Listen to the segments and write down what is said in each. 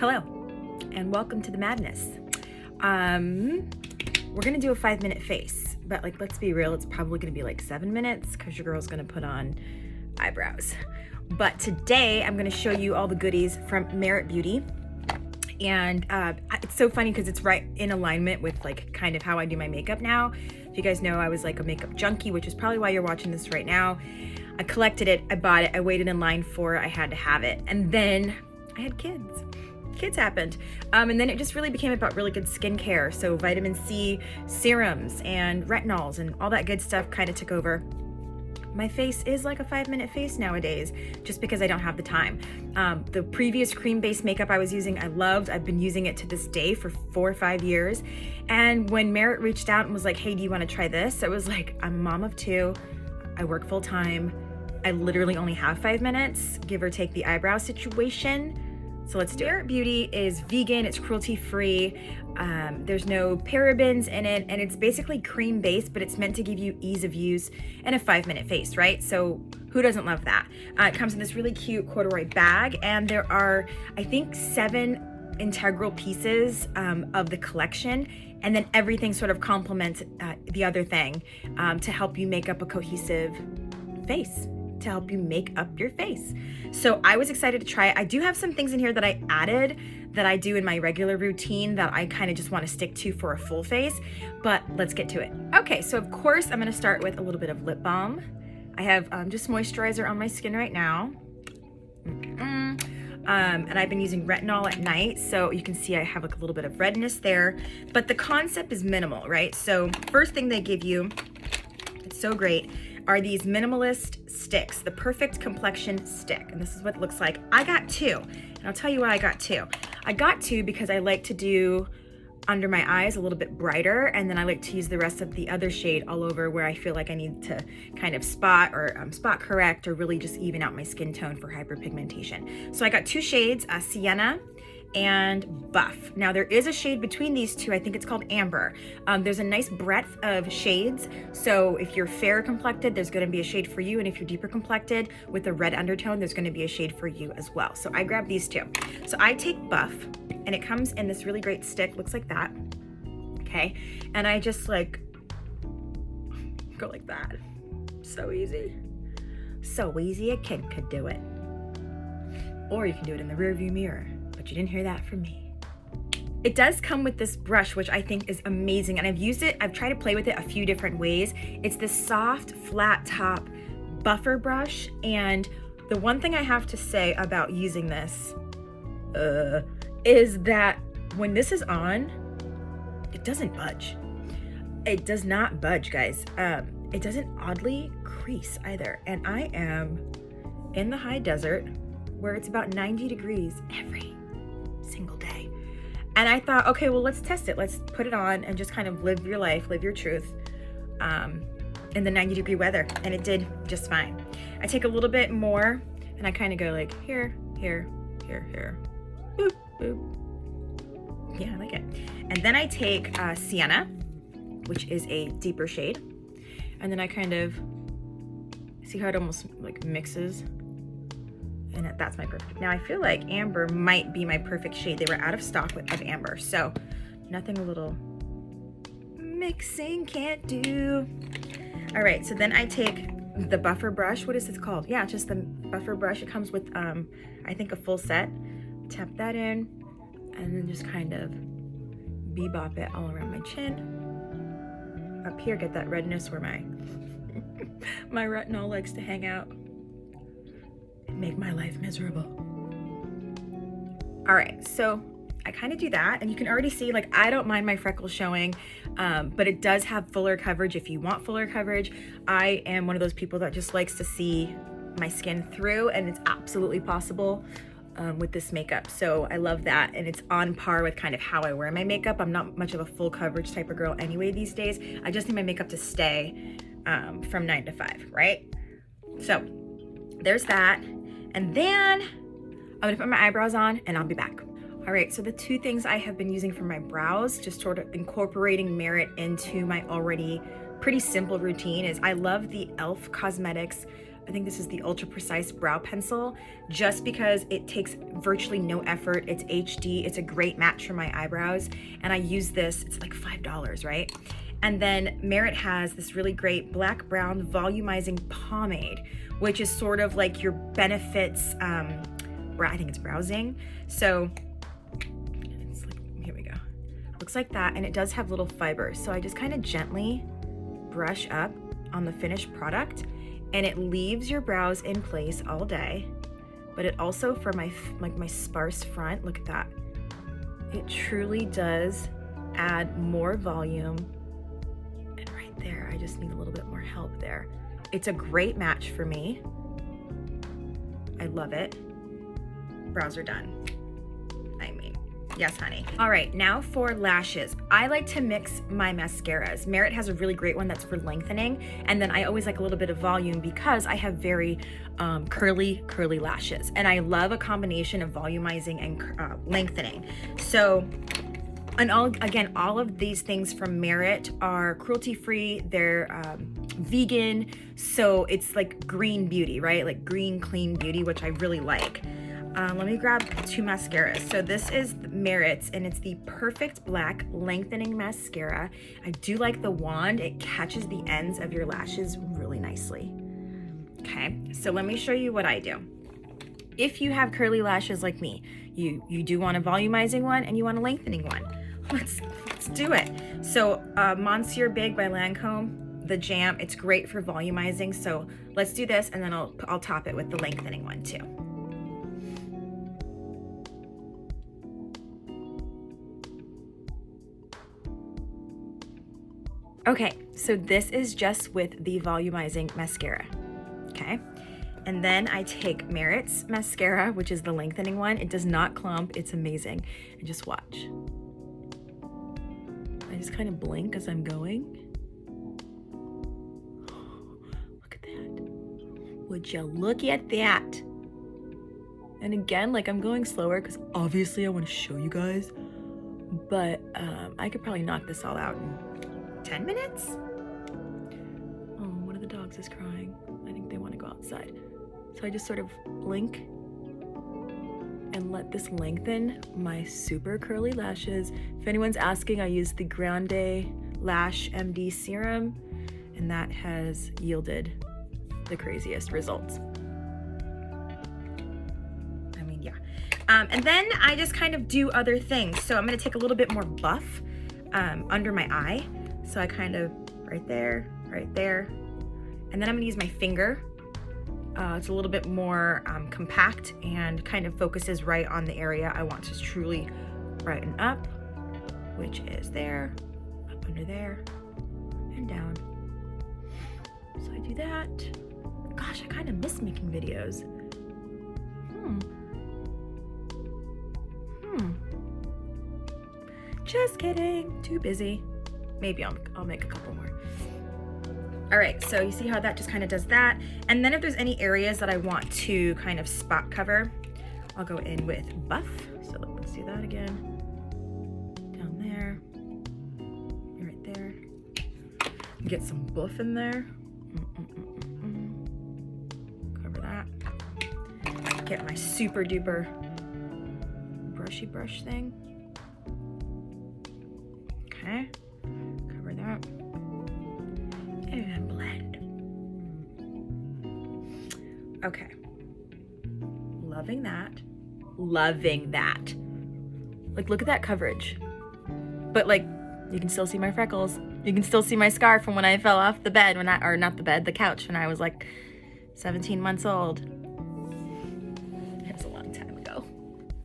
Hello, and welcome to the madness. We're gonna do a 5-minute face, but like, let's be real, it's probably gonna be like 7 minutes because your girl's gonna put on eyebrows. But today I'm gonna show you all the goodies from Merit Beauty. And it's so funny because it's right in alignment with like kind of how I do my makeup now. If you guys know, I was like a makeup junkie, which is probably why you're watching this right now. I collected it, I bought it, I waited in line for it, I had to have it. And then I had kids. Kids happened. And then it just really became about really good skincare. So vitamin C serums and retinols and all that good stuff kind of took over. My face is like a 5-minute face nowadays, just because I don't have the time. The previous cream-based makeup I was using, I loved. I've been using it to this day for 4 or 5 years. And when Merit reached out and was like, hey, do you want to try this? I was like, I'm a mom of 2. I work full time. I literally only have 5 minutes, give or take the eyebrow situation. So let's do it. Merit Beauty is vegan, it's cruelty free. There's no parabens in it, and it's basically cream based, but it's meant to give you ease of use and a 5-minute face, right? So who doesn't love that? It comes in this really cute corduroy bag, and there are, I think, 7 integral pieces of the collection, and then everything sort of complements the other thing to help you make up a cohesive face, to help you make up your face. So I was excited to try it. I do have some things in here that I added that I do in my regular routine that I kind of just want to stick to for a full face, but let's get to it. Okay, so of course I'm going to start with a little bit of lip balm. I have just moisturizer on my skin right now. And I've been using retinol at night, so you can see I have like a little bit of redness there, but the concept is minimal, right? So first thing they give you, it's so great, are these minimalist sticks, the perfect complexion stick. And this is what it looks like. I got 2, and I'll tell you why I got 2. I got 2 because I like to do under my eyes a little bit brighter, and then I like to use the rest of the other shade all over where I feel like I need to kind of spot or spot correct or really just even out my skin tone for hyperpigmentation. So I got 2 shades, Sienna and Buff. Now there is a shade between these 2, I think it's called Amber. There's a nice breadth of shades, so if you're fair complected, there's gonna be a shade for you, and if you're deeper complected with a red undertone, there's gonna be a shade for you as well. So I grabbed these 2. So I take Buff, and it comes in this really great stick, looks like that, okay? And I just like, go like that. So easy. So easy, a kid could do it. Or you can do it in the rearview mirror. But you didn't hear that from me. It does come with this brush, which I think is amazing, and I've used it, I've tried to play with it a few different ways. It's this soft, flat top buffer brush, and the one thing I have to say about using this is that when this is on, it doesn't budge. It does not budge, guys. It doesn't oddly crease either, and I am in the high desert where it's about 90 degrees every single day. And I thought, okay, well, let's test it. Let's put it on and just kind of live your life, live your truth in the 90-degree weather. And it did just fine. I take a little bit more and I kind of go like here, here, here, here, boop, boop. Yeah, I like it. And then I take Sienna, which is a deeper shade. And then I kind of, see how it almost like mixes? And that's my perfect. Now I feel like Amber might be my perfect shade. They were out of stock of Amber, so nothing a little mixing can't do. All right, so then I take the buffer brush. What is this called? Yeah, just the buffer brush. It comes with, I think, a full set. Tap that in, and then just kind of bebop it all around my chin. Up here, get that redness where my my retinol likes to hang out. Make my life miserable. All right, so I kind of do that, and you can already see, like, I don't mind my freckles showing, but it does have fuller coverage if you want fuller coverage. I am one of those people that just likes to see my skin through, and it's absolutely possible with this makeup. So I love that, and it's on par with kind of how I wear my makeup. I'm not much of a full coverage type of girl anyway these days. I just need my makeup to stay from 9 to 5, right? So there's that. And then I'm gonna put my eyebrows on and I'll be back. All right, so the 2 things I have been using for my brows, just sort of incorporating Merit into my already pretty simple routine, is I love the e.l.f. Cosmetics I think this is the Ultra Precise Brow Pencil, just because it takes virtually no effort. It's HD, it's a great match for my eyebrows. And I use this, it's like $5, right? And then Merit has this really great black brown volumizing pomade, which is sort of like your Benefits, I think it's browsing. So it's like, here we go. Looks like that, and it does have little fibers. So I just kind of gently brush up on the finished product, and it leaves your brows in place all day. But it also, for my sparse front, look at that. It truly does add more volume. And right there, I just need a little bit more help there. It's a great match for me. I love it. Brows are done. I mean, yes, honey. All right, now for lashes. I like to mix my mascaras. Merit has a really great one that's for lengthening, and then I always like a little bit of volume because I have very curly lashes, and I love a combination of volumizing and lengthening. So, and all of these things from Merit are cruelty-free. They're vegan, so it's like green beauty, right? Like green, clean beauty, which I really like. Let me grab 2 mascaras. So this is Merit's, and it's the Perfect Black Lengthening Mascara. I do like the wand. It catches the ends of your lashes really nicely. Okay, so let me show you what I do. If you have curly lashes like me, you do want a volumizing one and you want a lengthening one. Let's do it. So Monsieur Big by Lancome, the Jam, it's great for volumizing. So let's do this, and then I'll top it with the lengthening one too. Okay, so this is just with the volumizing mascara, okay? And then I take Merit's mascara, which is the lengthening one. It does not clump, it's amazing. And just watch. I just kind of blink as I'm going. Look at that. Would you look at that? And again, like, I'm going slower because obviously I want to show you guys, but I could probably knock this all out in 10 minutes? Oh, one of the dogs is crying. I think they want to go outside. So I just sort of blink and let this lengthen my super curly lashes. If anyone's asking, I use the Grande Lash MD serum, and that has yielded the craziest results. I mean, yeah. And then I just kind of do other things. So I'm gonna take a little bit more buff under my eye. So I kind of, right there, and then I'm gonna use my finger. It's a little bit more compact and kind of focuses right on the area I want to truly brighten up, which is there, up under there, and down. So I do that. Gosh, I kind of miss making videos. Just kidding, too busy. Maybe I'll make a couple more. All right, so you see how that just kind of does that. And then if there's any areas that I want to kind of spot cover, I'll go in with buff. So let's do that again. Down there, right there. Get some buff in there. Cover that. Get my super duper brushy brush thing. Okay, cover that. And blend. Okay. Loving that. Loving that. Like, look at that coverage. But like, you can still see my freckles. You can still see my scar from when I fell off the bed or not the bed, the couch, when I was like 17 months old. It was a long time ago.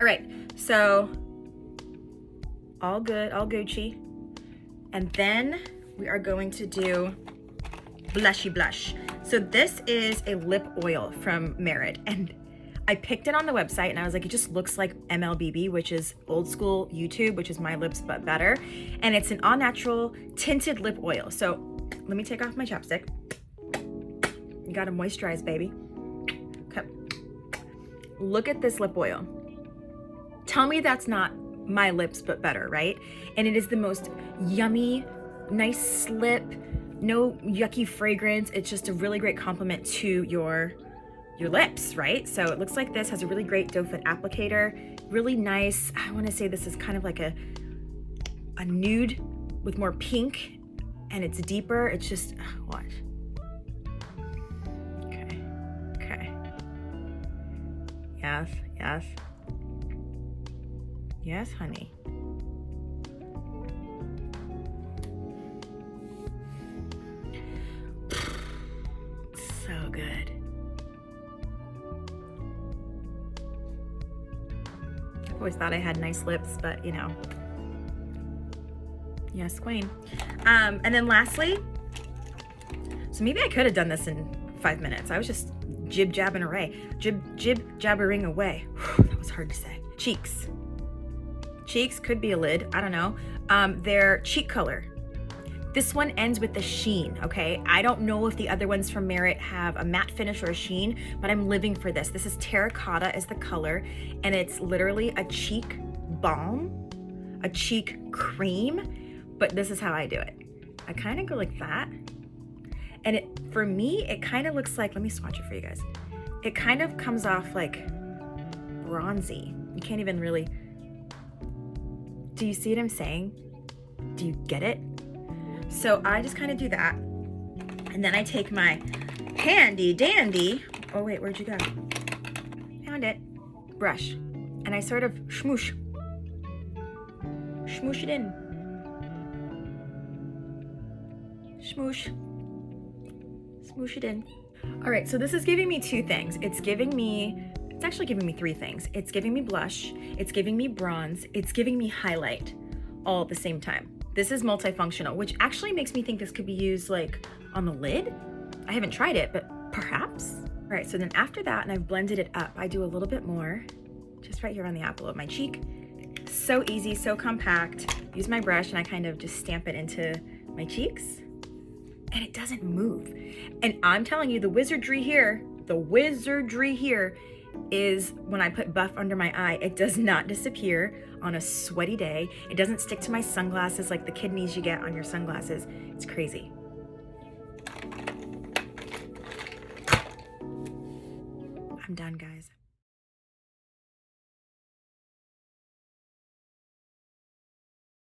All right, so all good, all Gucci. And then we are going to do Blushy Blush. So this is a lip oil from Merit, and I picked it on the website and I was like, it just looks like MLBB, which is old school YouTube, which is My Lips But Better. And it's an all natural tinted lip oil. So let me take off my chapstick. You gotta moisturize, baby. Okay. Look at this lip oil. Tell me that's not My Lips But Better, right? And it is the most yummy, nice slip, no yucky fragrance. It's just a really great compliment to your lips, right? So it looks like this, has a really great doe foot applicator, really nice. I want to say this is kind of like a nude with more pink, and it's deeper. It's just, watch. Okay, okay. Yes, yes. Yes, honey. So good. I've always thought I had nice lips, but you know. Yes, queen. And then lastly, so maybe I could have done this in 5 minutes. I was just jib-jabbing away. Jib-jabbering away. Whew, that was hard to say. Cheeks. Cheeks could be a lid, I don't know. Their cheek color. This one ends with the sheen, okay? I don't know if the other ones from Merit have a matte finish or a sheen, but I'm living for this. This is terracotta as the color, and it's literally a cheek balm, a cheek cream, but this is how I do it. I kind of go like that, and for me, it kind of looks like, let me swatch it for you guys. It kind of comes off like bronzy. You can't even really, do you see what I'm saying? Do you get it? So I just kind of do that. And then I take my handy dandy, oh wait, where'd you go? Found it, brush. And I sort of smoosh it in. Smoosh it in. All right, so this is giving me 2 things. It's actually giving me 3 things. It's giving me blush, it's giving me bronze, it's giving me highlight all at the same time. This is multifunctional, which actually makes me think this could be used like on the lid. I haven't tried it, but perhaps. All right, so then after that, and I've blended it up, I do a little bit more, just right here on the apple of my cheek. So easy, so compact. Use my brush and I kind of just stamp it into my cheeks, and it doesn't move. And I'm telling you, the wizardry here is when I put buff under my eye, it does not disappear on a sweaty day. It doesn't stick to my sunglasses like the kidneys you get on your sunglasses. It's crazy. I'm done, guys.